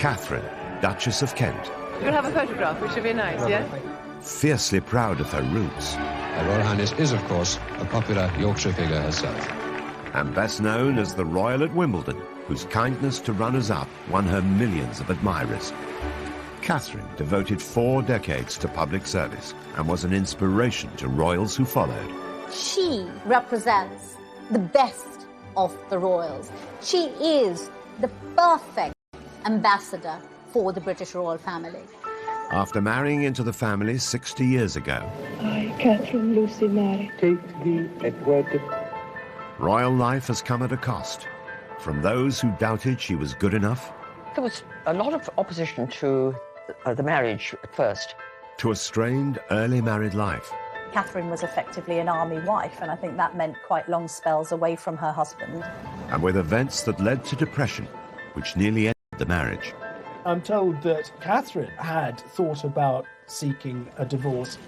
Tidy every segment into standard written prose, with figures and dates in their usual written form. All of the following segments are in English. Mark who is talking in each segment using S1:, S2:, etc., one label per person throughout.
S1: Katharine, Duchess of Kent.
S2: We'll have a photograph, which would be nice, yeah?
S1: Fiercely proud of her roots.
S3: Her Royal Highness is, of course, a popular Yorkshire figure herself.
S1: And best known as the Royal at Wimbledon, whose kindness to runners-up won her millions of admirers. Katharine devoted 4 decades to public service and was an inspiration to royals who followed.
S4: She represents the best of the royals. She is the perfect ambassador for the British royal family.
S1: After marrying into the family 60 years ago,
S5: I, Catherine Lucy Mary,
S6: take thee, Edward.
S1: royal life has come at a cost. From those who doubted she was good enough,
S7: There was a lot of opposition to the marriage at first.
S1: to a strained early married life.
S8: Catherine was effectively an army wife, and I think that meant quite long spells away from her husband.
S1: And with events that led to depression, which nearly ended the marriage.
S9: I'm told that Catherine had thought about seeking a divorce.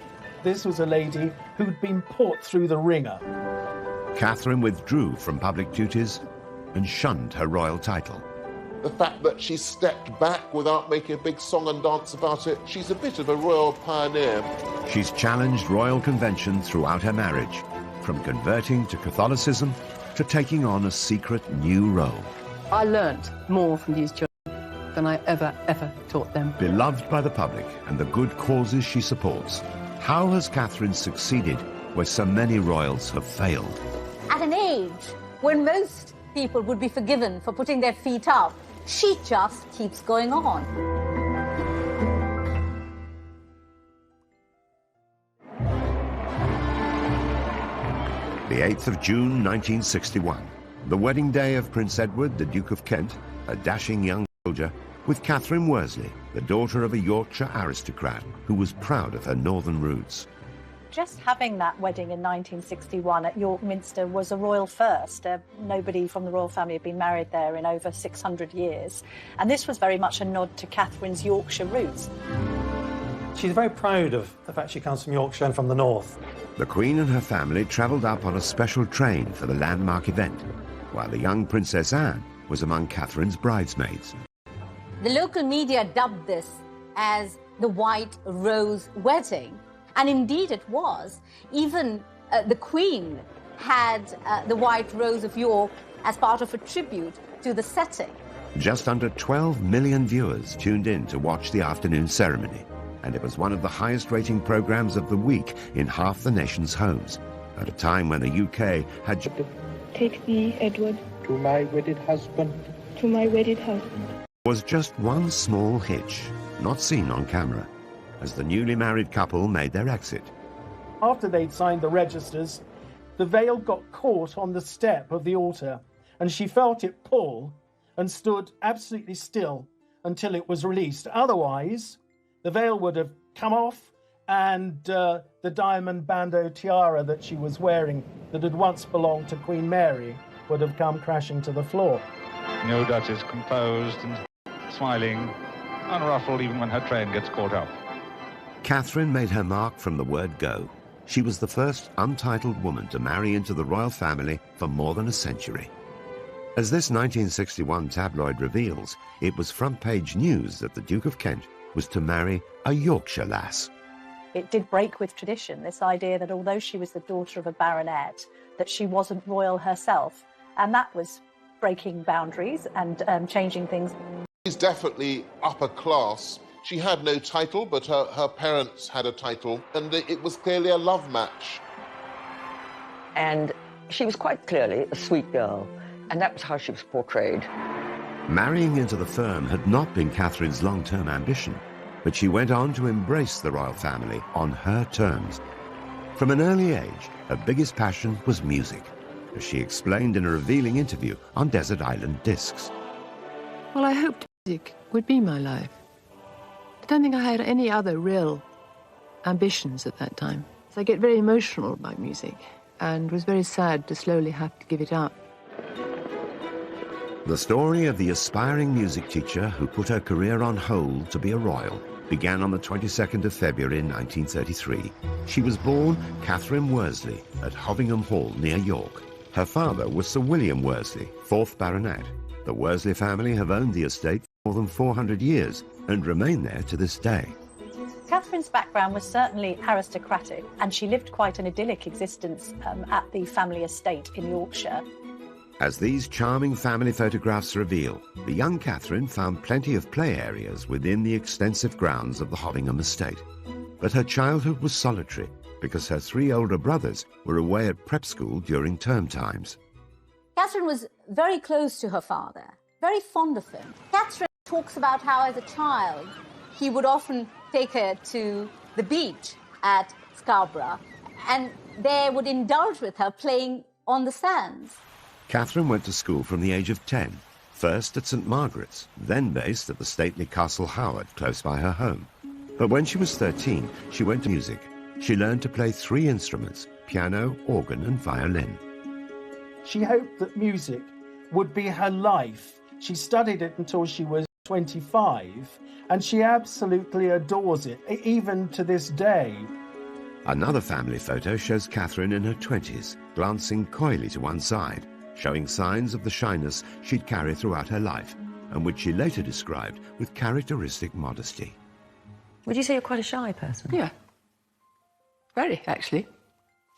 S9: This was a lady who'd been put through the ringer.
S1: Katharine withdrew from public duties and shunned her royal title.
S10: The fact that she stepped back without making a big song and dance about it, she's a bit of a royal pioneer.
S1: She's challenged royal convention throughout her marriage, from converting to Catholicism to taking on a secret new role.
S2: I learnt more from these children than I ever taught them.
S1: Beloved by the public and the good causes she supports, how has Katharine succeeded where so many royals have failed?
S4: At an age when most people would be forgiven for putting their feet up, she just keeps going on.
S1: The 8th of June 1961, the wedding day of Prince Edward, the Duke of Kent, a dashing young soldier, with Catherine Worsley, the daughter of a Yorkshire aristocrat who was proud of her northern roots.
S8: Just having that wedding in 1961 at York Minster was a royal first. Nobody from the royal family had been married there in over 600 years. And this was very much a nod to Catherine's Yorkshire roots.
S11: She's very proud of the fact she comes from Yorkshire and from the north.
S1: The Queen and her family travelled up on a special train for the landmark event, while the young Princess Anne was among Catherine's bridesmaids.
S4: The local media dubbed this as the White Rose Wedding. And indeed it was. Even the Queen had the White Rose of York as part of a tribute to the setting.
S1: Just under 12 million viewers tuned in to watch the afternoon ceremony, and it was one of the highest-rating programmes of the week in half the nation's homes, at a time when the UK had...
S5: take thee, Edward,
S6: To my wedded husband.
S5: to my wedded husband.
S1: was just one small hitch, not seen on camera, as the newly married couple made their exit.
S9: After they'd signed the registers, the veil got caught on the step of the altar, and she felt it pull and stood absolutely still until it was released. Otherwise, the veil would have come off, and the diamond bandeau tiara that she was wearing that had once belonged to Queen Mary would have come crashing to the floor.
S12: No Duchess, composed and smiling, unruffled even when her train gets caught up.
S1: Catherine made her mark from the word go. She was the first untitled woman to marry into the royal family for more than a century. As this 1961 tabloid reveals, it was front-page news that the Duke of Kent was to marry a Yorkshire lass.
S8: It did break with tradition, this idea that although she was the daughter of a baronet, that she wasn't royal herself. And that was breaking boundaries and changing things.
S10: She's definitely upper class. She had no title, but her parents had a title, and it was clearly a love match.
S7: And she was quite clearly a sweet girl, and that was how she was portrayed.
S1: Marrying into the firm had not been Catherine's long-term ambition, but she went on to embrace the royal family on her terms. From an early age, her biggest passion was music, as she explained in a revealing interview on Desert Island Discs.
S2: Well, I hoped music would be my life. I don't think I had any other real ambitions at that time. So I get very emotional about music and was very sad to slowly have to give it up.
S1: The story of the aspiring music teacher who put her career on hold to be a royal began on the 22nd of February in 1933. She was born Catherine Worsley at Hovingham Hall near York. Her father was Sir William Worsley, 4th Baronet. The Worsley family have owned the estate more than 400 years and remain there to this day.
S8: Catherine's background was certainly aristocratic, and she lived quite an idyllic existence at the family estate in Yorkshire.
S1: As these charming family photographs reveal, the young Catherine found plenty of play areas within the extensive grounds of the Hovingham estate. But her childhood was solitary because her 3 older brothers were away at prep school during term times.
S4: Catherine was very close to her father, very fond of him. Catherine talks about how, as a child, he would often take her to the beach at Scarborough, and they would indulge with her playing on the sands.
S1: Catherine went to school from the age of 10, first at St Margaret's, then based at the stately Castle Howard close by her home. But when she was 13, she went to music. She learned to play 3 instruments, piano, organ and violin.
S9: She hoped that music would be her life. She studied it until she was 25, and she absolutely adores it, even to this day.
S1: Another family photo shows Catherine in her 20s, glancing coyly to one side, showing signs of the shyness she'd carried throughout her life, and which she later described with characteristic modesty.
S7: Would you say you're quite a shy person?
S2: Yeah. Very, actually.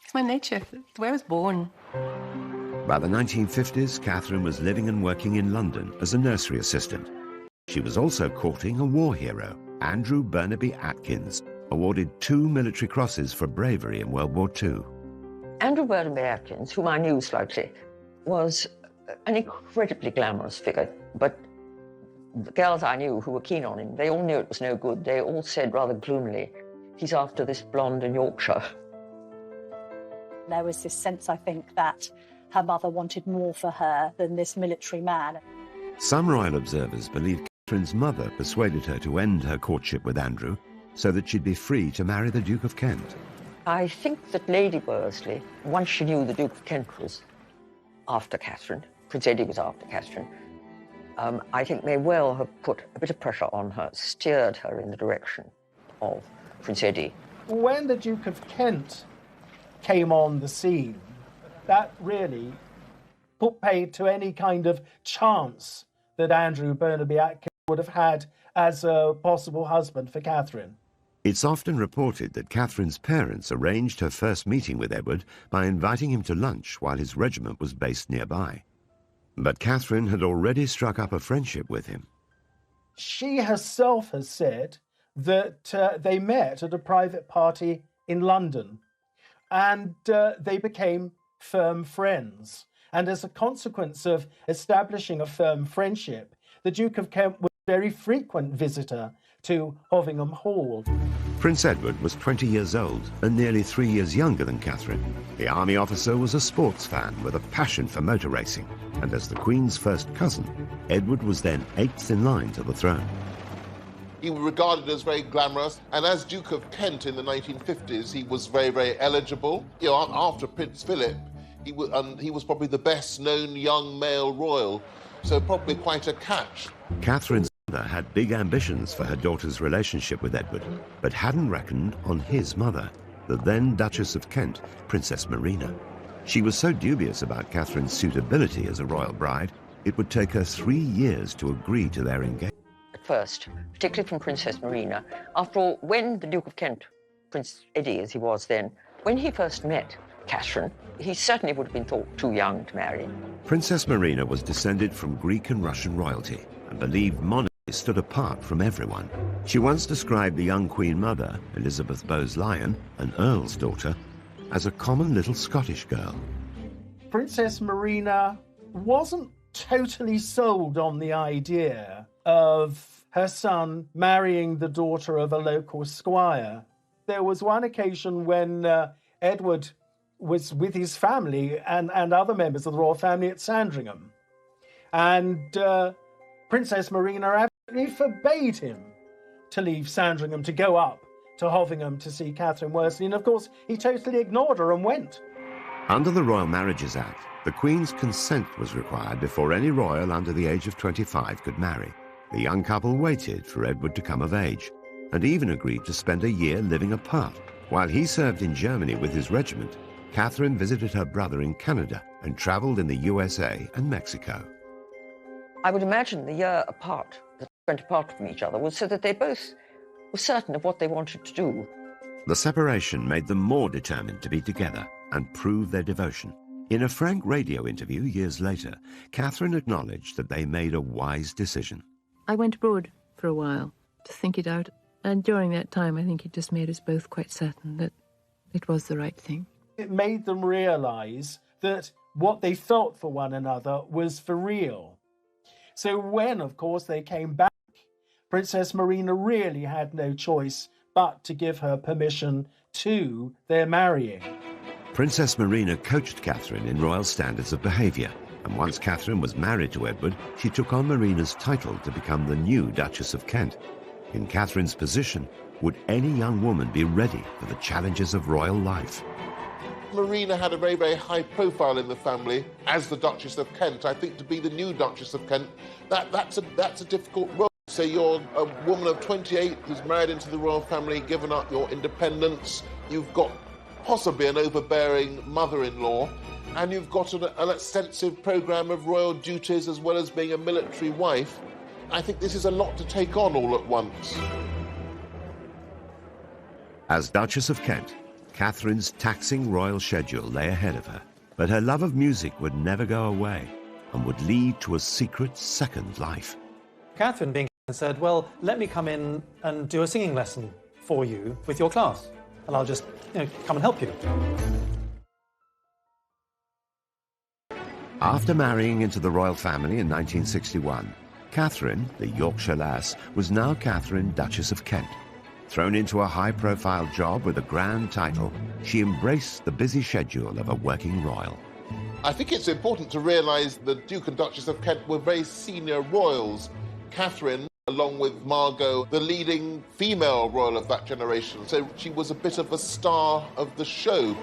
S2: It's my nature. It's the way I was born.
S1: By the 1950s, Catherine was living and working in London as a nursery assistant. She was also courting a war hero, Andrew Burnaby Atkins, awarded 2 military crosses for bravery in World War II.
S7: Andrew Burnaby Atkins, whom I knew slightly, was an incredibly glamorous figure, but the girls I knew who were keen on him, they all knew it was no good. They all said rather gloomily, he's after this blonde in Yorkshire.
S8: There was this sense, I think, that her mother wanted more for her than this military man.
S1: Some royal observers believe Catherine's mother persuaded her to end her courtship with Andrew so that she'd be free to marry the Duke of Kent.
S7: I think that Lady Worsley, once she knew the Duke of Kent was after Catherine, Prince Eddie was after Catherine, I think may well have put a bit of pressure on her, steered her in the direction of Prince Eddie.
S9: When the Duke of Kent came on the scene, that really put paid to any kind of chance that Andrew Burnaby Atkins would have had as a possible husband for Catherine.
S1: It's often reported that Catherine's parents arranged her first meeting with Edward by inviting him to lunch while his regiment was based nearby. But Catherine had already struck up a friendship with him.
S9: She herself has said that they met at a private party in London, and they became firm friends. And as a consequence of establishing a firm friendship, the Duke of Kent was a very frequent visitor to Hovingham Hall.
S1: Prince Edward was 20 years old and nearly 3 years younger than Catherine. The army officer was a sports fan with a passion for motor racing, and as the Queen's first cousin, Edward was then 8th in line to the throne.
S10: He was regarded as very glamorous, and as Duke of Kent in the 1950s, he was very, very eligible. You know, after Prince Philip, he was probably the best-known young male royal, so probably quite a catch.
S1: Catherine's mother had big ambitions for her daughter's relationship with Edward, but hadn't reckoned on his mother, the then Duchess of Kent, Princess Marina. She was so dubious about Catherine's suitability as a royal bride, it would take her 3 years to agree to their engagement.
S7: At first, particularly from Princess Marina, after all, when the Duke of Kent, Prince Eddie as he was then, when he first met Catherine, he certainly would have been thought too young to marry.
S1: Princess Marina was descended from Greek and Russian royalty and believed monarchy stood apart from everyone. She once described the young Queen Mother, Elizabeth Bowes-Lyon, an Earl's daughter, as a common little Scottish girl.
S9: Princess Marina wasn't totally sold on the idea of her son marrying the daughter of a local squire. There was one occasion when Edward was with his family and other members of the royal family at Sandringham. And Princess Marina absolutely forbade him to leave Sandringham to go up to Hovingham to see Catherine Worsley. And of course, he totally ignored her and went.
S1: Under the Royal Marriages Act, the Queen's consent was required before any royal under the age of 25 could marry. The young couple waited for Edward to come of age and even agreed to spend a year living apart. While he served in Germany with his regiment, Catherine visited her brother in Canada and travelled in the USA and Mexico.
S7: I would imagine the year apart that went apart from each other was so that they both were certain of what they wanted to do.
S1: The separation made them more determined to be together and prove their devotion. In a frank radio interview years later, Katharine acknowledged that they made a wise decision.
S2: I went abroad for a while to think it out, and during that time I think it just made us both quite certain that it was the right thing.
S9: It made them realise that what they felt for one another was for real. So when, of course, they came back, Princess Marina really had no choice but to give her permission to their marrying.
S1: Princess Marina coached Katharine in royal standards of behaviour, and once Katharine was married to Edward, she took on Marina's title to become the new Duchess of Kent. In Katharine's position, would any young woman be ready for the challenges of royal life?
S10: Marina had a very, very high profile in the family as the Duchess of Kent. I think to be the new Duchess of Kent, that's a difficult role. So you're a woman of 28 who's married into the royal family, given up your independence. You've got possibly an overbearing mother-in-law, and you've got an extensive programme of royal duties as well as being a military wife. I think this is a lot to take on all at once.
S1: As Duchess of Kent, Katharine's taxing royal schedule lay ahead of her, but her love of music would never go away and would lead to a secret second life.
S11: Katharine, being said, well, let me come in and do a singing lesson for you with your class, and I'll just, come and help you.
S1: After marrying into the royal family in 1961, Katharine, the Yorkshire lass, was now Katharine, Duchess of Kent. Thrown into a high-profile job with a grand title, she embraced the busy schedule of a working royal.
S10: I think it's important to realise the Duke and Duchess of Kent were very senior royals. Katharine, along with Margot, the leading female royal of that generation, so she was a bit of a star of the show.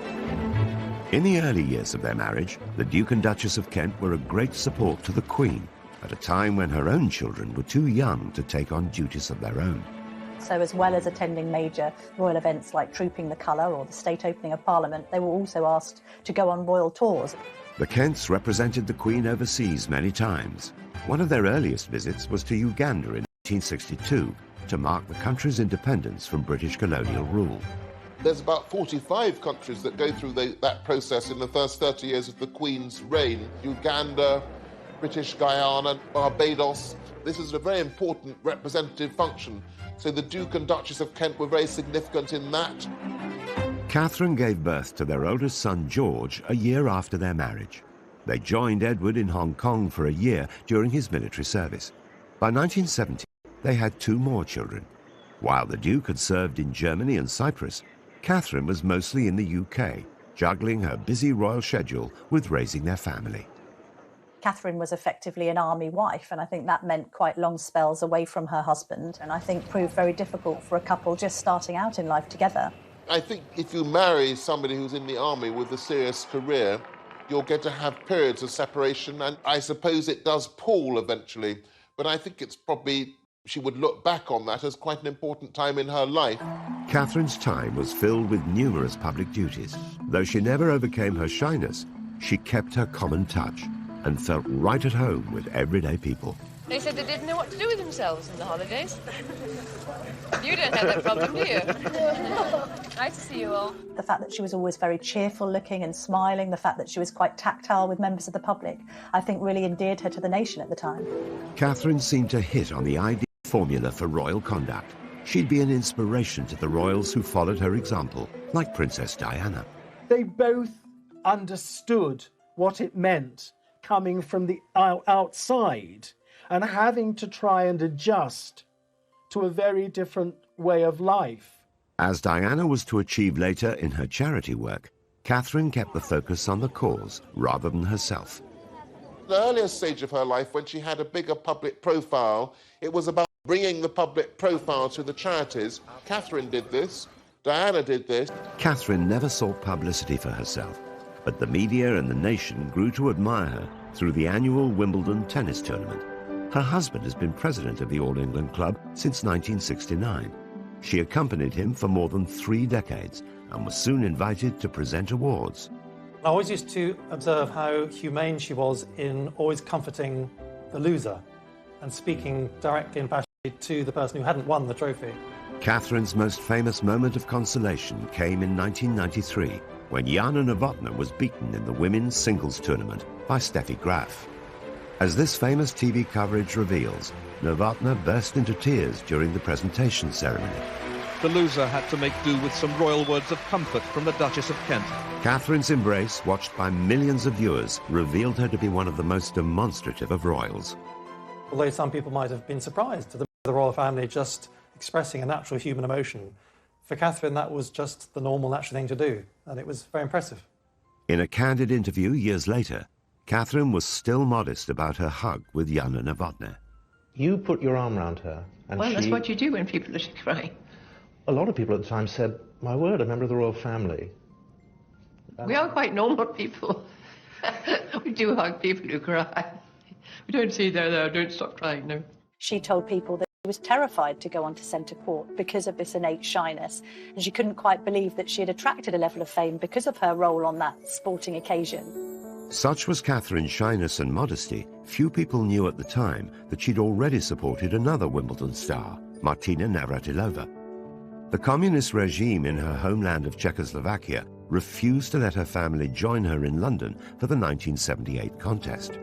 S1: In the early years of their marriage, the Duke and Duchess of Kent were a great support to the Queen, at a time when her own children were too young to take on duties of their own.
S8: So as well as attending major royal events like Trooping the Colour or the state opening of Parliament, they were also asked to go on royal tours.
S1: The Kents represented the Queen overseas many times. One of their earliest visits was to Uganda in 1962 to mark the country's independence from British colonial rule.
S10: There's about 45 countries that go through that process in the first 30 years of the Queen's reign. Uganda, British Guyana, Barbados. This is a very important representative function. So the Duke and Duchess of Kent were very significant in that.
S1: Katharine gave birth to their oldest son, George, a year after their marriage. They joined Edward in Hong Kong for a year during his military service. By 1970, they had 2 more children. While the Duke had served in Germany and Cyprus, Katharine was mostly in the UK, juggling her busy royal schedule with raising their family.
S8: Katharine was effectively an army wife, and I think that meant quite long spells away from her husband, and I think proved very difficult for a couple just starting out in life together.
S10: I think if you marry somebody who's in the army with a serious career, you'll get to have periods of separation, and I suppose it does pall eventually, but I think it's probably, she would look back on that as quite an important time in her life.
S1: Katharine's time was filled with numerous public duties. Though she never overcame her shyness, she kept her common touch and felt right at home with everyday people.
S13: They said they didn't know what to do with themselves in the holidays. You don't have that problem, do you? Nice to see you all.
S8: The fact that she was always very cheerful looking and smiling, the fact that she was quite tactile with members of the public, I think really endeared her to the nation at the time.
S1: Katharine seemed to hit on the ideal formula for royal conduct. She'd be an inspiration to the royals who followed her example, like Princess Diana.
S9: They both understood what it meant coming from the outside and having to try and adjust to a very different way of life.
S1: As Diana was to achieve later in her charity work, Katharine kept the focus on the cause rather than herself.
S10: The earlier stage of her life, when she had a bigger public profile, it was about bringing the public profile to the charities. Katharine did this, Diana did this.
S1: Katharine never sought publicity for herself, but the media and the nation grew to admire her through the annual Wimbledon tennis tournament. Her husband has been president of the All England Club since 1969. She accompanied him for more than 3 decades and was soon invited to present awards.
S11: I always used to observe how humane she was in always comforting the loser and speaking directly and passionately to the person who hadn't won the trophy.
S1: Catherine's most famous moment of consolation came in 1993, when Jana Novotná was beaten in the women's singles tournament by Steffi Graf. As this famous TV coverage reveals, Novotná burst into tears during the presentation ceremony.
S14: The loser had to make do with some royal words of comfort from the Duchess of Kent.
S1: Catherine's embrace, watched by millions of viewers, revealed her to be one of the most demonstrative of royals.
S11: Although some people might have been surprised at the royal family just expressing a natural human emotion, for Catherine that was just the normal, natural thing to do, and it was very impressive.
S1: In a candid interview years later, Catherine was still modest about her hug with Jana Novotná.
S15: You put your arm around her, and
S2: well, that's what you do when people are crying.
S15: A lot of people at the time said, my word, a member of the royal family.
S2: We are quite normal people. We do hug people who cry. We don't say, there, don't stop crying, no.
S8: She told people that she was terrified to go onto centre court because of this innate shyness, and she couldn't quite believe that she had attracted a level of fame because of her role on that sporting occasion.
S1: Such was Catherine's shyness and modesty, few people knew at the time that she'd already supported another Wimbledon star, Martina Navratilova. The communist regime in her homeland of Czechoslovakia refused to let her family join her in London for the 1978 contest.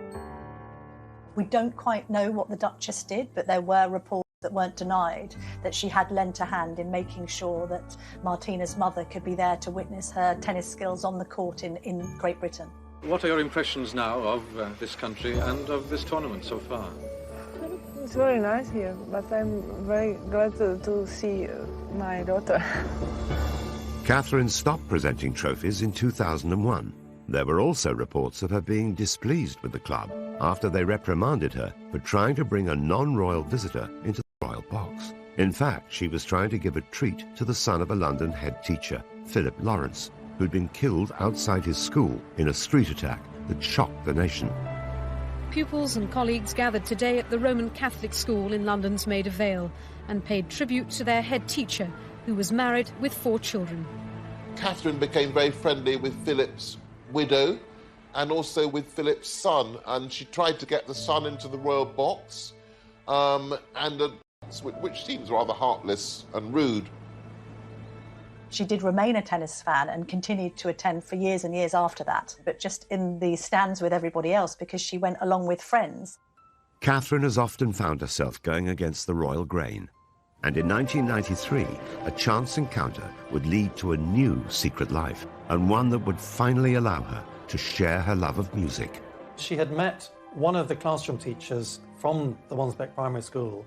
S8: We don't quite know what the Duchess did, but there were reports that weren't denied that she had lent a hand in making sure that Martina's mother could be there to witness her tennis skills on the court in Great Britain.
S16: What are your impressions now of this country and of this tournament so far?
S5: It's very nice here, but I'm very glad to see my daughter.
S1: Catherine stopped presenting trophies in 2001. There were also reports of her being displeased with the club after they reprimanded her for trying to bring a non-royal visitor into the royal box. In fact, she was trying to give a treat to the son of a London head teacher, Philip Lawrence, who'd been killed outside his school in a street attack that shocked the nation.
S17: Pupils and colleagues gathered today at the Roman Catholic school in London's Maida Vale and paid tribute to their head teacher, who was married with 4 children.
S10: Catherine became very friendly with Philip's widow and also with Philip's son, and she tried to get the son into the royal box, which seems rather heartless and rude.
S8: She did remain a tennis fan and continued to attend for years and years after that, but just in the stands with everybody else because she went along with friends.
S1: Catherine has often found herself going against the royal grain, and in 1993, a chance encounter would lead to a new secret life, and one that would finally allow her to share her love of music.
S11: She had met one of the classroom teachers from the Wansbeck Primary School,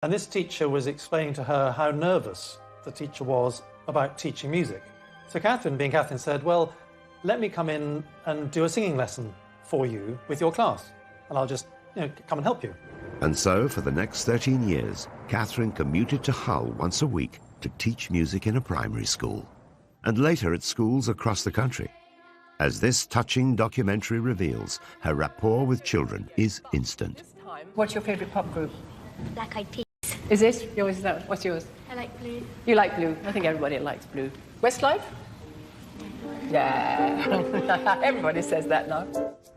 S11: and this teacher was explaining to her how nervous the teacher was about teaching music. So Catherine, being Catherine, said, well, let me come in and do a singing lesson for you with your class, and I'll just, come and help you.
S1: And so, for the next 13 years, Catherine commuted to Hull once a week to teach music in a primary school, and later at schools across the country. As this touching documentary reveals, her rapport with children is instant.
S2: What's your favourite pop group?
S18: Black Eyed Peas.
S2: Is it? What's yours?
S18: I like blue.
S2: You like blue? I think everybody likes blue. Westlife? Yeah. Everybody says that now.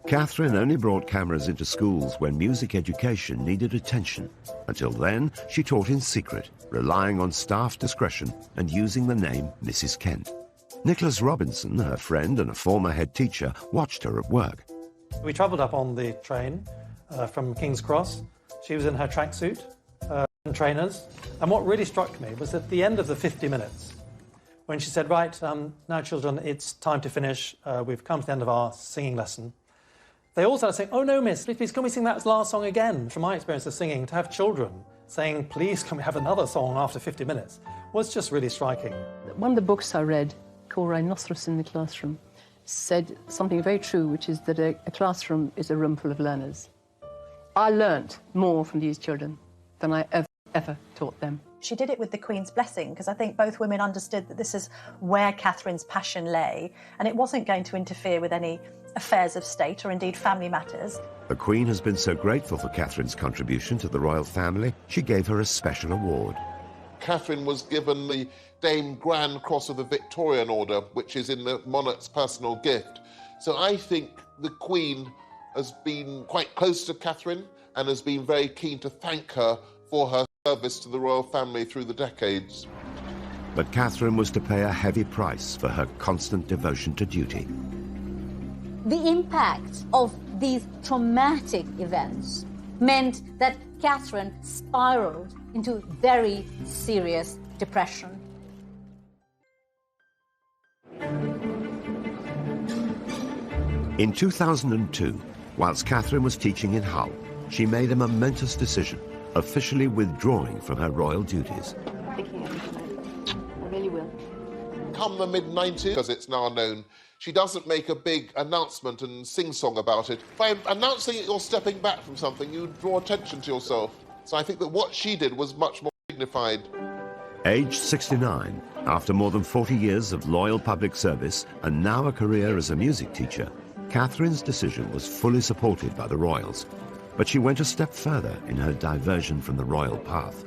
S1: Catherine only brought cameras into schools when music education needed attention. Until then, she taught in secret, relying on staff discretion and using the name Mrs. Kent. Nicholas Robinson, her friend and a former head teacher, watched her at work.
S11: We travelled up on the train from King's Cross. She was in her tracksuit and trainers. And what really struck me was at the end of the 50 minutes, when she said, right, now children, it's time to finish. We've come to the end of our singing lesson. They all started saying, oh no, miss, please can we sing that last song again? From my experience of singing, to have children saying, please can we have another song after 50 minutes, was just really striking.
S2: One of the books I read, called Rhinoceros in the Classroom, said something very true, which is that a classroom is a room full of learners. I learnt more from these children than I ever taught them.
S8: She did it with the Queen's blessing, because I think both women understood that this is where Catherine's passion lay, and it wasn't going to interfere with any affairs of state or indeed family matters.
S1: The Queen has been so grateful for Catherine's contribution to the royal family, she gave her a special award.
S10: Catherine was given the Dame Grand Cross of the Victorian Order, which is in the monarch's personal gift. So I think the Queen has been quite close to Catherine and has been very keen to thank her for her service to the royal family through the decades.
S1: But Catherine was to pay a heavy price for her constant devotion to duty.
S4: The impact of these traumatic events meant that Catherine spiraled into very serious depression.
S1: In 2002, whilst Catherine was teaching in Hull, she made a momentous decision, officially withdrawing from her royal duties.
S2: I really will.
S10: Come the mid-90s, as it's now known, she doesn't make a big announcement and sing-song about it. By announcing that you're stepping back from something, you draw attention to yourself. So I think that what she did was much more dignified.
S1: Aged 69, after more than 40 years of loyal public service and now a career as a music teacher, Catherine's decision was fully supported by the royals. But she went a step further in her diversion from the royal path.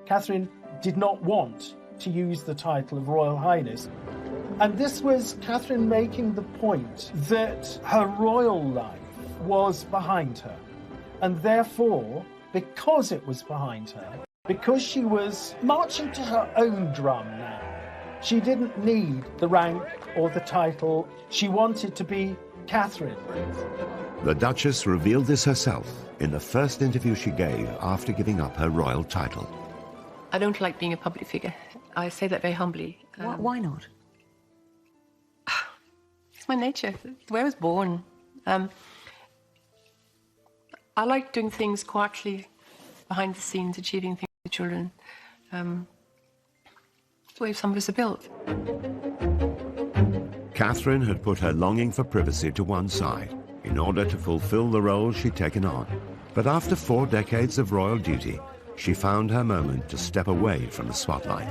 S9: Catherine did not want to use the title of Royal Highness. And this was Catherine making the point that her royal life was behind her. And therefore, because it was behind her, because she was marching to her own drum now, she didn't need the rank or the title. She wanted to be Catherine.
S1: The Duchess revealed this herself in the first interview she gave after giving up her royal title.
S2: I don't like being a public figure. I say that very humbly.
S7: Why not?
S2: It's my nature. It's where I was born. I like doing things quietly, behind the scenes, achieving things for children. It's the way some of us are built.
S1: Catherine had put her longing for privacy to one side in order to fulfill the role she'd taken on. But after 4 decades of royal duty, she found her moment to step away from the spotlight.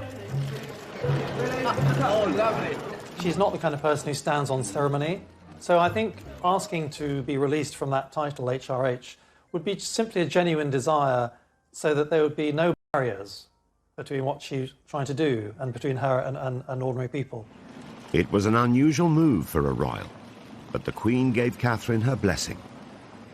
S11: Oh, lovely. She's not the kind of person who stands on ceremony. So I think asking to be released from that title, HRH, would be simply a genuine desire so that there would be no barriers between what she's trying to do and between her and ordinary people.
S1: It was an unusual move for a royal, but the Queen gave Catherine her blessing.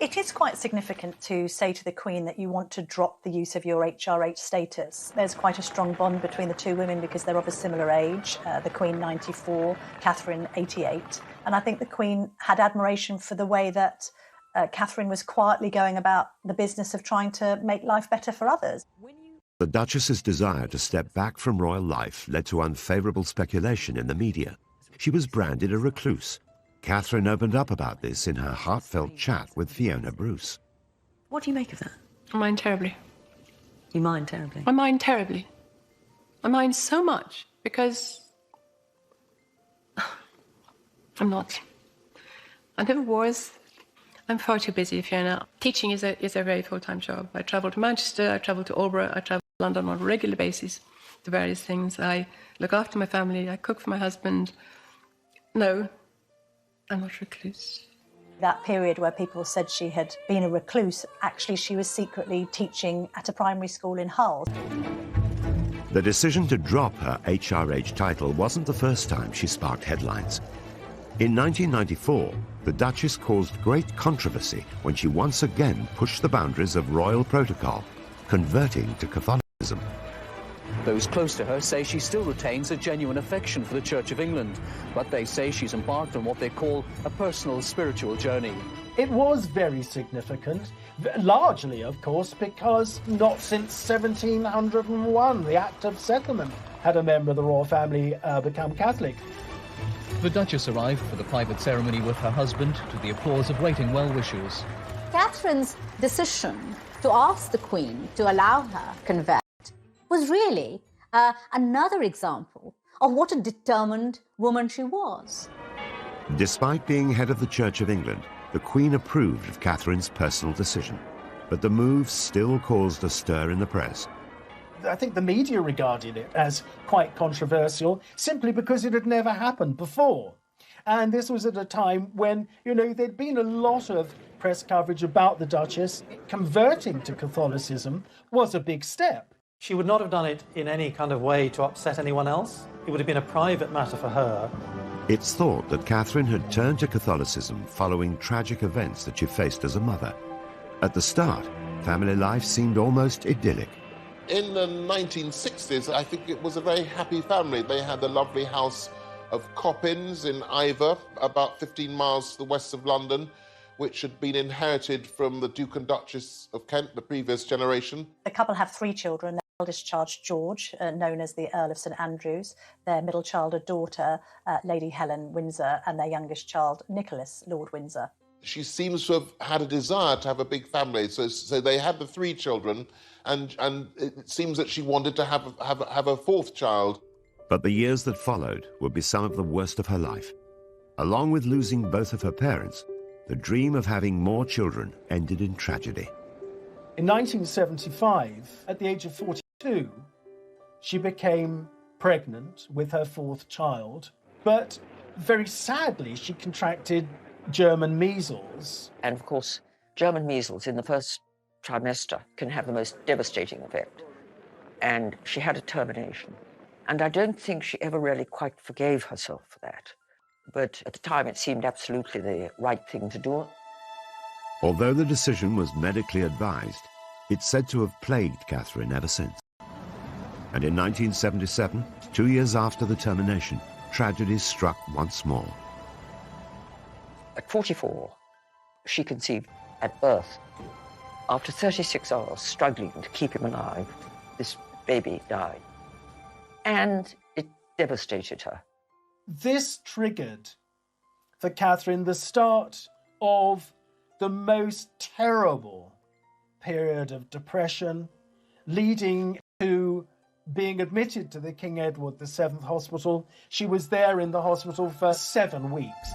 S8: It is quite significant to say to the Queen that you want to drop the use of your HRH status. There's quite a strong bond between the two women because they're of a similar age, the Queen 94, Catherine 88. And I think the Queen had admiration for the way that Catherine was quietly going about the business of trying to make life better for others.
S1: The Duchess's desire to step back from royal life led to unfavourable speculation in the media. She was branded a recluse. Catherine opened up about this in her heartfelt chat with Fiona Bruce.
S7: What do you make of that?
S2: I mind terribly.
S7: You mind terribly?
S2: I mind terribly. I mind so much because I'm not. I never was. I'm far too busy, Fiona. Teaching is a very full-time job. I travel to Manchester, I travel to Albury, I travel to London on a regular basis to various things. I look after my family, I cook for my husband. No, I'm not a recluse.
S8: That period where people said she had been a recluse, actually she was secretly teaching at a primary school in Hull.
S1: The decision to drop her HRH title wasn't the first time she sparked headlines. In 1994, the Duchess caused great controversy when she once again pushed the boundaries of royal protocol, converting to Catholicism.
S19: Those close to her say she still retains a genuine affection for the Church of England, but they say she's embarked on what they call a personal spiritual journey.
S9: It was very significant, largely, of course, because not since 1701, the Act of Settlement, had a member of the royal family become Catholic.
S20: The Duchess arrived for the private ceremony with her husband to the applause of waiting well-wishers.
S4: Catherine's decision to ask the Queen to allow her to convert was really another example of what a determined woman she was.
S1: Despite being head of the Church of England, the Queen approved of Catherine's personal decision, but the move still caused a stir in the press.
S9: I think the media regarded it as quite controversial simply because it had never happened before. And this was at a time when, there'd been a lot of press coverage about the Duchess. Converting to Catholicism was a big step.
S11: She would not have done it in any kind of way to upset anyone else. It would have been a private matter for her.
S1: It's thought that Catherine had turned to Catholicism following tragic events that she faced as a mother. At the start, family life seemed almost idyllic.
S10: In the 1960s, I think it was a very happy family. They had the lovely house of Coppins in Iver, about 15 miles to the west of London, which had been inherited from the Duke and Duchess of Kent, the previous generation.
S8: The couple have 3 children. Their eldest child, George, known as the Earl of St Andrews, their middle child, a daughter, Lady Helen Windsor, and their youngest child, Nicholas, Lord Windsor.
S10: She seems to have had a desire to have a big family, so they had the 3 children, and it seems that she wanted to have a 4th child.
S1: But the years that followed would be some of the worst of her life. Along with losing both of her parents, the dream of having more children ended in tragedy.
S9: In 1975, at the age of 42, she became pregnant with her 4th child, but very sadly she contracted German measles.
S7: And of course, German measles in the first trimester can have the most devastating effect. And she had a termination. And I don't think she ever really quite forgave herself for that. But at the time, it seemed absolutely the right thing to do.
S1: Although the decision was medically advised, it's said to have plagued Catherine ever since. And in 1977, 2 years after the termination, tragedy struck once more.
S7: At 44, she conceived at birth. After 36 hours struggling to keep him alive, this baby died. And it devastated her.
S9: This triggered for Catherine the start of the most terrible period of depression, leading to being admitted to the King Edward VII Hospital. She was there in the hospital for 7 weeks.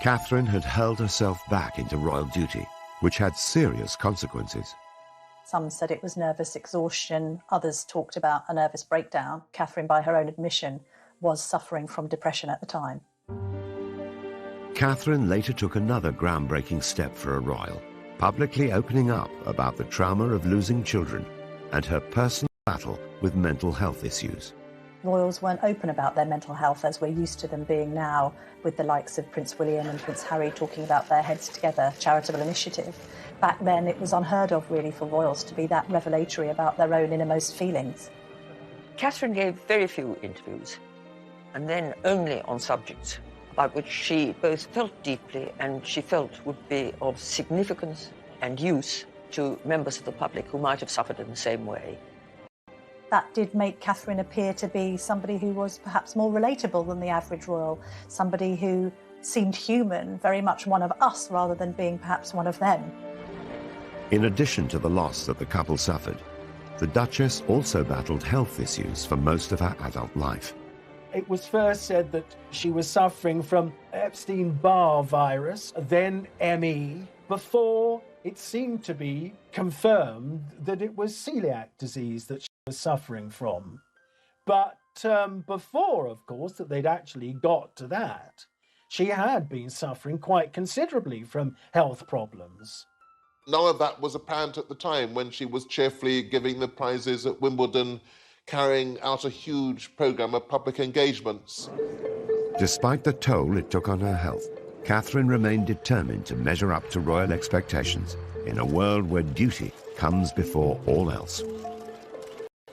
S1: Catherine had hurled herself back into royal duty, which had serious consequences.
S8: Some said it was nervous exhaustion. Others talked about a nervous breakdown. Catherine, by her own admission, was suffering from depression at the time.
S1: Catherine later took another groundbreaking step for a royal, publicly opening up about the trauma of losing children and her personal battle with mental health issues.
S8: Royals weren't open about their mental health as we're used to them being now, with the likes of Prince William and Prince Harry talking about their Heads Together charitable initiative. Back then, it was unheard of, really, for royals to be that revelatory about their own innermost feelings.
S7: Catherine gave very few interviews, and then only on subjects about which she both felt deeply and she felt would be of significance and use to members of the public who might have suffered in the same way.
S8: That did make Catherine appear to be somebody who was perhaps more relatable than the average royal, somebody who seemed human, very much one of us rather than being perhaps one of them.
S1: In addition to the loss that the couple suffered, the Duchess also battled health issues for most of her adult life.
S9: It was first said that she was suffering from Epstein-Barr virus, then ME, before it seemed to be confirmed that it was celiac disease that she was suffering from. But before, of course, that they'd actually got to that, she had been suffering quite considerably from health problems.
S10: None of that was apparent at the time when she was cheerfully giving the prizes at Wimbledon, carrying out a huge programme of public engagements.
S1: Despite the toll it took on her health, Catherine remained determined to measure up to royal expectations in a world where duty comes before all else.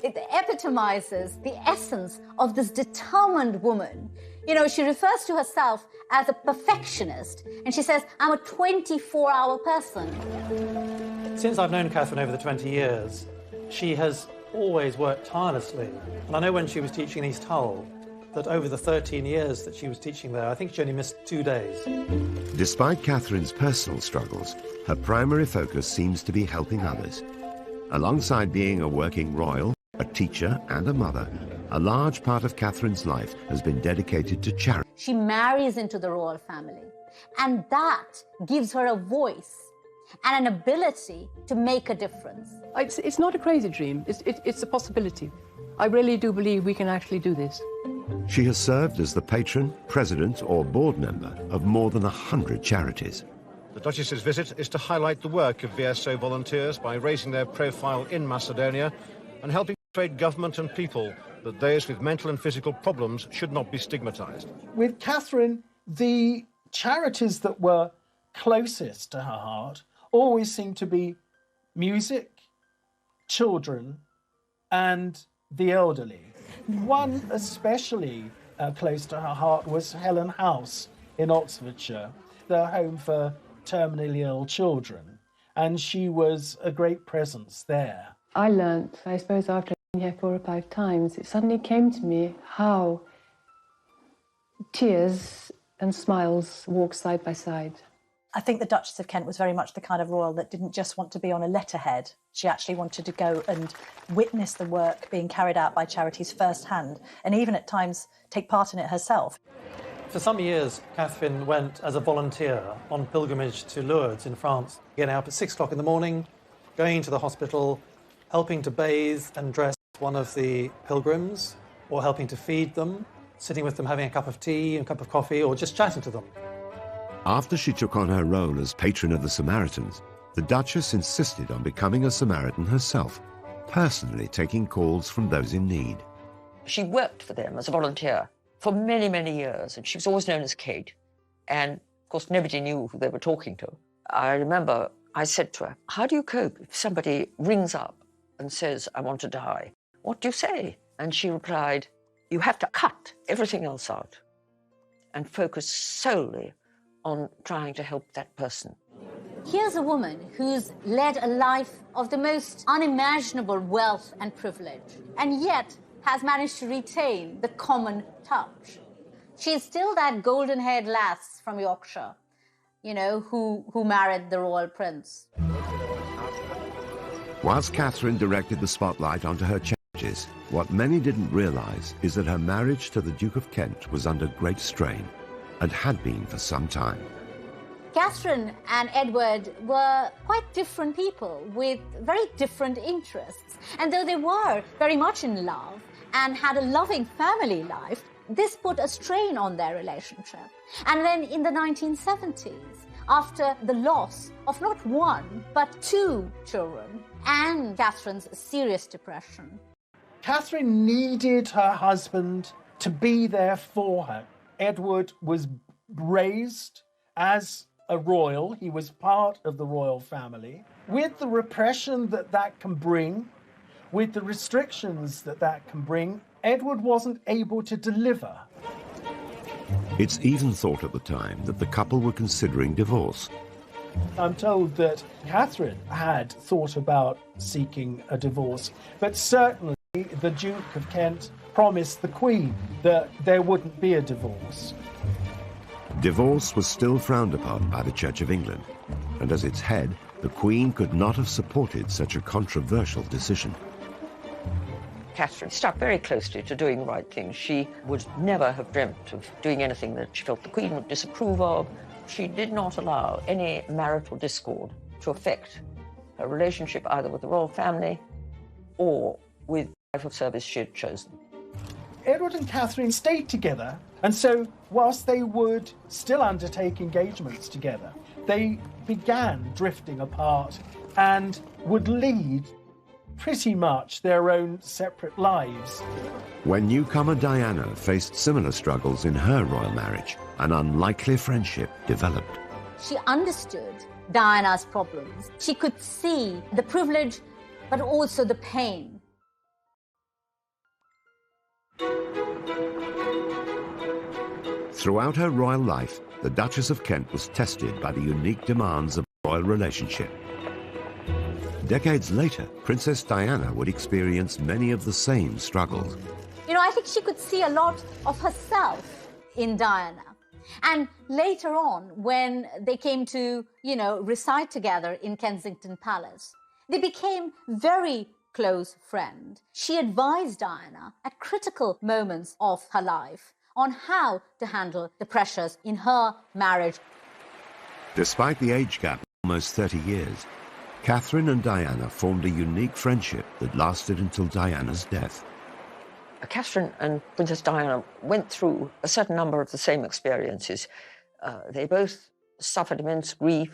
S4: It epitomizes the essence of this determined woman. You know, she refers to herself as a perfectionist, and she says, I'm a 24-hour person.
S11: Since I've known Catherine over the 20 years, she has always worked tirelessly. And I know when she was teaching in East Hull, that over the 13 years that she was teaching there, I think she only missed 2 days.
S1: Despite Catherine's personal struggles, her primary focus seems to be helping others. Alongside being a working royal, a teacher and a mother, a large part of Catherine's life has been dedicated to charity.
S4: She marries into the royal family, and that gives her a voice and an ability to make a difference.
S2: It's not a crazy dream. It's a possibility. I really do believe we can actually do this.
S1: She has served as the patron, president or board member of more than 100 charities.
S21: The Duchess's visit is to highlight the work of VSO volunteers by raising their profile in Macedonia and helping persuade government and people that those with mental and physical problems should not be stigmatised.
S9: With Catherine, the charities that were closest to her heart always seemed to be music, children, and the elderly. One especially close to her heart was Helen House in Oxfordshire, the home for terminally ill children, and she was a great presence there.
S2: I learnt, I suppose, after being here 4 or 5 times, it suddenly came to me how tears and smiles walk side by side.
S8: I think the Duchess of Kent was very much the kind of royal that didn't just want to be on a letterhead. She actually wanted to go and witness the work being carried out by charities firsthand, and even at times take part in it herself.
S11: For some years, Catherine went as a volunteer on pilgrimage to Lourdes in France, getting up at 6 o'clock in the morning, going to the hospital, helping to bathe and dress one of the pilgrims, or helping to feed them, sitting with them having a cup of tea, a cup of coffee, or just chatting to them.
S1: After she took on her role as patron of the Samaritans, the Duchess insisted on becoming a Samaritan herself, personally taking calls from those in need.
S7: She worked for them as a volunteer for many, many years, and she was always known as Kate. And, of course, nobody knew who they were talking to. I remember I said to her, how do you cope if somebody rings up and says, I want to die? What do you say? And she replied, you have to cut everything else out and focus solely on trying to help that person.
S4: Here's a woman who's led a life of the most unimaginable wealth and privilege, and yet has managed to retain the common touch. She's still that golden-haired lass from Yorkshire, you know, who married the royal prince.
S1: Whilst Catherine directed the spotlight onto her challenges, what many didn't realise is that her marriage to the Duke of Kent was under great strain, and had been for some time.
S4: Catherine and Edward were quite different people with very different interests. And though they were very much in love and had a loving family life, this put a strain on their relationship. And then in the 1970s, after the loss of not 1, but 2 children, and Catherine's serious depression,
S9: Catherine needed her husband to be there for her. Edward was raised as a royal. He was part of the royal family. With the repression that can bring, with the restrictions that can bring, Edward wasn't able to deliver.
S1: It's even thought at the time that the couple were considering divorce.
S9: I'm told that Catherine had thought about seeking a divorce, but certainly the Duke of Kent promised the Queen that there wouldn't be a divorce.
S1: Divorce was still frowned upon by the Church of England, and as its head, the Queen could not have supported such a controversial decision.
S7: Catherine stuck very closely to doing the right thing. She would never have dreamt of doing anything that she felt the Queen would disapprove of. She did not allow any marital discord to affect her relationship either with the royal family or with the life of service she had chosen.
S9: Edward and Catherine stayed together, and so whilst they would still undertake engagements together, they began drifting apart and would lead pretty much their own separate lives.
S1: When newcomer Diana faced similar struggles in her royal marriage, an unlikely friendship developed.
S4: she understood Diana's problems. She could see the privilege, but also the pain.
S1: Throughout her royal life, the Duchess of Kent was tested by the unique demands of a royal relationship. Decades later, Princess Diana would experience many of the same struggles.
S4: You know, I think she could see a lot of herself in Diana. And later on, when they came to, reside together in Kensington Palace, they became very close friends. She advised Diana at critical moments of her life on how to handle the pressures in her marriage.
S1: Despite the age gap of almost 30 years, Catherine and Diana formed a unique friendship that lasted until Diana's death.
S7: Catherine and Princess Diana went through a certain number of the same experiences. They both suffered immense grief.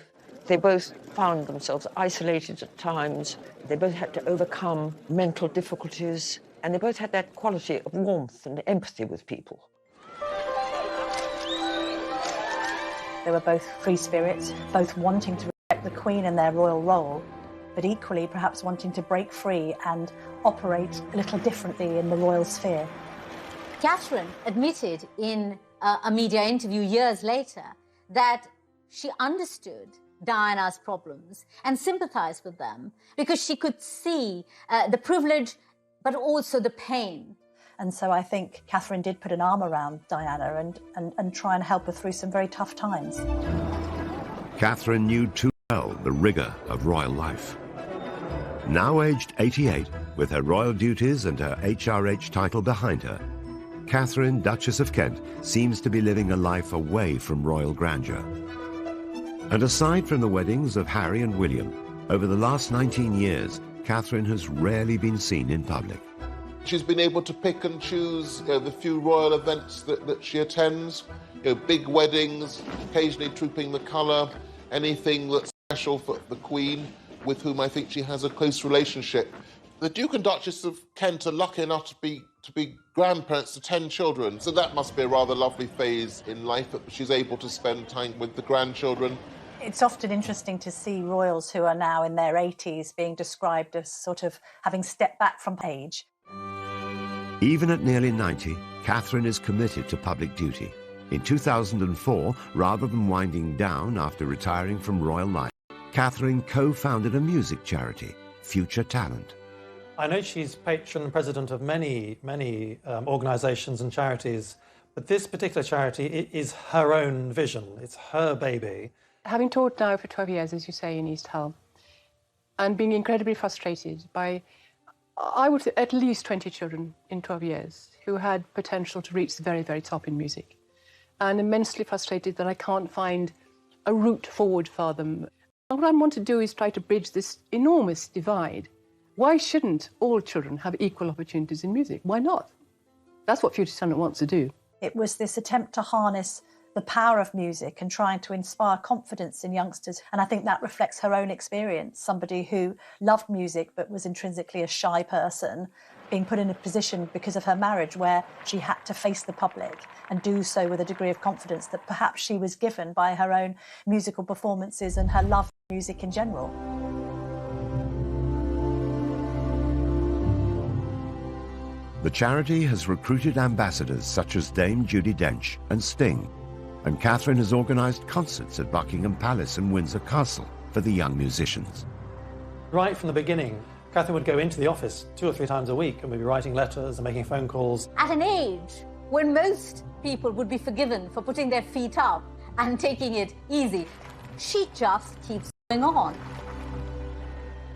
S7: They both found themselves isolated at times. They both had to overcome mental difficulties, and they both had that quality of warmth and empathy with people.
S8: They were both free spirits, both wanting to respect the Queen in their royal role, but equally perhaps wanting to break free and operate a little differently in the royal sphere.
S4: Catherine admitted in a media interview years later that she understood Diana's problems and sympathized with them because she could see the privilege but also the pain.
S8: And so I think Catherine did put an arm around Diana and try and help her through some very tough times.
S1: Catherine knew too well the rigour of royal life. Now aged 88, with her royal duties and her HRH title behind her, Katharine, Duchess of Kent, seems to be living a life away from royal grandeur. And aside from the weddings of Harry and William, over the last 19 years, Katharine has rarely been seen in public.
S10: She's been able to pick and choose the few royal events that she attends, big weddings, occasionally trooping the colour, anything that's special for the Queen, with whom I think she has a close relationship. The Duke and Duchess of Kent are lucky enough to be grandparents to 10 children, so that must be a rather lovely phase in life that she's able to spend time with the grandchildren.
S8: It's often interesting to see royals who are now in their 80s being described as sort of having stepped back from age.
S1: Even at nearly 90, Catherine is committed to public duty. In 2004, rather than winding down after retiring from royal life, Catherine co-founded a music charity, Future Talent.
S11: I know she's patron and president of many organisations and charities, but this particular charity is her own vision. It's her baby.
S2: Having taught now for 12 years, as you say, in East Hull, and being incredibly frustrated by, I would say, at least 20 children in 12 years who had potential to reach the very, very top in music, and immensely frustrated that I can't find a route forward for them. And what I want to do is try to bridge this enormous divide. Why shouldn't all children have equal opportunities in music? Why not? That's what Future Talent wants to do.
S8: It was this attempt to harness the power of music and trying to inspire confidence in youngsters. And I think that reflects her own experience, somebody who loved music but was intrinsically a shy person, being put in a position because of her marriage where she had to face the public and do so with a degree of confidence that perhaps she was given by her own musical performances and her love for music in general.
S1: The charity has recruited ambassadors such as Dame Judi Dench and Sting, and Catherine has organised concerts at Buckingham Palace and Windsor Castle for the young musicians.
S11: Right from the beginning, Catherine would go into the office 2 or 3 times a week and we'd be writing letters and making phone calls.
S4: At an age when most people would be forgiven for putting their feet up and taking it easy, she just keeps going on.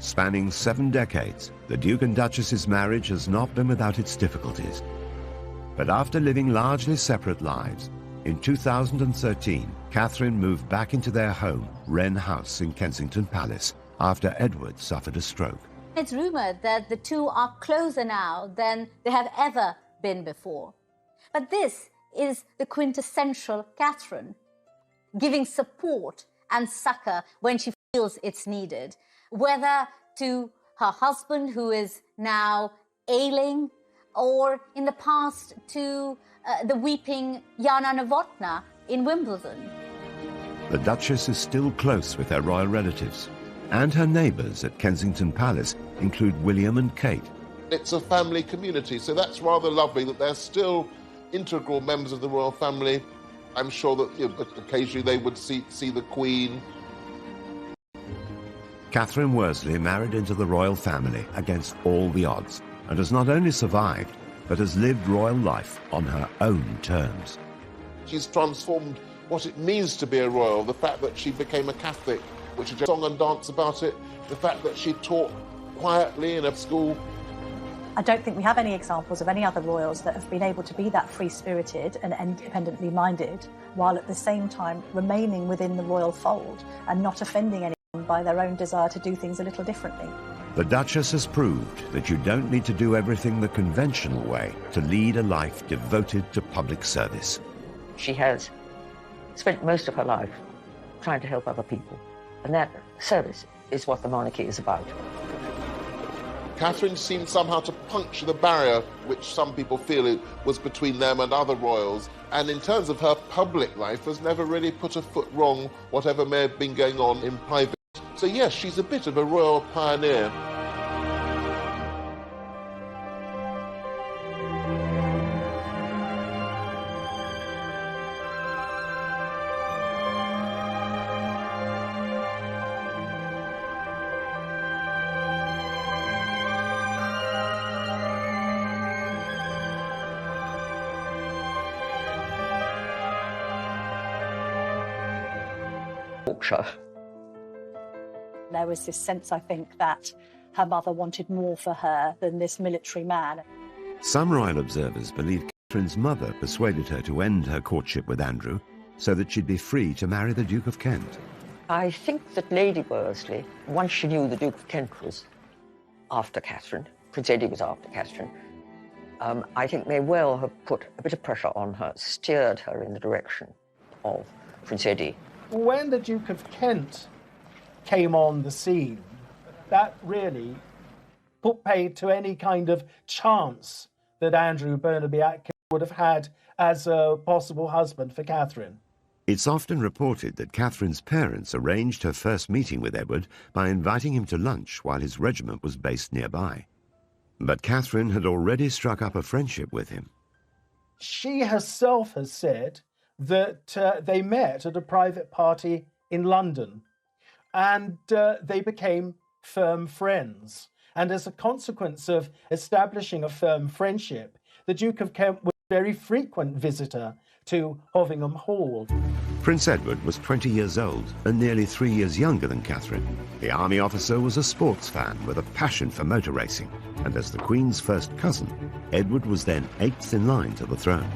S1: Spanning 7 decades, the Duke and Duchess's marriage has not been without its difficulties. But after living largely separate lives, in 2013, Catherine moved back into their home, Wren House in Kensington Palace, after Edward suffered a stroke.
S4: It's rumoured that the two are closer now than they have ever been before. But this is the quintessential Catherine, giving support and succour when she feels it's needed, whether to her husband, who is now ailing, or in the past to the weeping Jana Novotná in Wimbledon.
S1: The Duchess is still close with her royal relatives, and her neighbours at Kensington Palace include William and Kate.
S10: It's a family community, so that's rather lovely that they're still integral members of the royal family. I'm sure that occasionally they would see the Queen.
S1: Catherine Worsley married into the royal family against all the odds, and has not only survived, but has lived royal life on her own terms.
S10: She's transformed what it means to be a royal, the fact that she became a Catholic, which is a song and dance about it, the fact that she taught quietly in a school.
S8: I don't think we have any examples of any other royals that have been able to be that free-spirited and independently minded, while at the same time remaining within the royal fold and not offending anyone by their own desire to do things a little differently.
S1: The Duchess has proved that you don't need to do everything the conventional way to lead a life devoted to public service.
S7: She has spent most of her life trying to help other people, and that service is what the monarchy is about.
S10: Catherine seemed somehow to puncture the barrier which some people feel it was between them and other royals, and in terms of her public life has never really put a foot wrong, whatever may have been going on in private. So yes, she's a bit of a royal pioneer.
S8: There was this sense, I think, that her mother wanted more for her than this military man.
S1: Some royal observers believe Catherine's mother persuaded her to end her courtship with Andrew so that she'd be free to marry the Duke of Kent.
S7: I think that Lady Worsley, once she knew the Duke of Kent was after Catherine, Prince Eddie was after Catherine, I think may well have put a bit of pressure on her, steered her in the direction of Prince Eddie.
S9: When the Duke of Kent came on the scene, that really put paid to any kind of chance that Andrew Burnaby Atkins would have had as a possible husband for Catherine.
S1: It's often reported that Catherine's parents arranged her first meeting with Edward by inviting him to lunch while his regiment was based nearby. But Catherine had already struck up a friendship with him.
S9: She herself has said that they met at a private party in London and they became firm friends. And as a consequence of establishing a firm friendship, the Duke of Kent was a very frequent visitor to Hovingham Hall.
S1: Prince Edward was 20 years old and nearly 3 years younger than Catherine. The army officer was a sports fan with a passion for motor racing, and as the Queen's first cousin, Edward was then 8th in line to the throne.